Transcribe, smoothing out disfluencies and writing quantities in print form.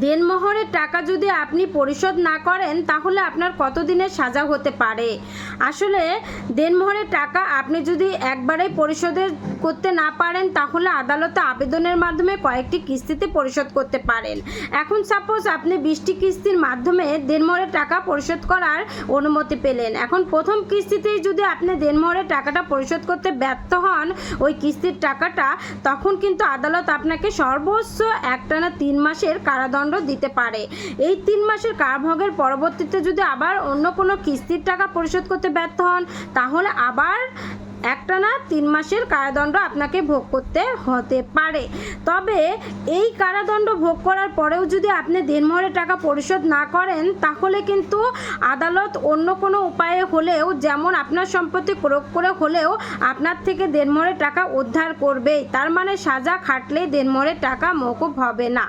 দেনমোহরের টাকা যদি আপনি পরিশোধ না করেন তাহলে আপনার কতদিনের সাজা হতে পারে। আসলে দেনমোহরের টাকা আপনি যদি একবারেই পরিশোধ করতে না পারেন তাহলে আদালতে আবেদনের মাধ্যমে কয়েকটি কিস্তিতে পরিশোধ করতে পারেন। এখন সাপোজ আপনি 20টি কিস্তির মাধ্যমে দেনমোহরের টাকা পরিশোধ করার অনুমতি পেলেন। এখন প্রথম কিস্তিতেই যদি আপনি দেনমোহরের টাকাটা পরিশোধ করতে ব্যর্থ হন ওই কিস্তির টাকাটা, তখন কিন্তু আদালত আপনাকে সর্বোচ্চ একটানা 3 মাসের কারাদণ্ড দিতে পারে। এই 3 মাসের কারাভোগের পরবর্তীতে যদি আবার অন্য কোনো কিস্তির টাকা পরিশোধ করতে ব্যর্থ হন তাহলে আবার একটানা 3 মাসের কারাদণ্ড আপনাকে ভোগ করতে হতে পারে। তবে এই কারাদণ্ড ভোগ করার পরেও যদি আপনি দেনমোহরের টাকা পরিশোধ না করেন তাহলে কিন্তু আদালত অন্য কোনো উপায়ে হলেও, যেমন আপনার সম্পত্তি ক্রয় করে হলেও আপনার থেকে দেনমোহরের টাকা উদ্ধার করবেই। তার মানে সাজা খাটলেই দেনমোহরের টাকা মওকুফ হবে না।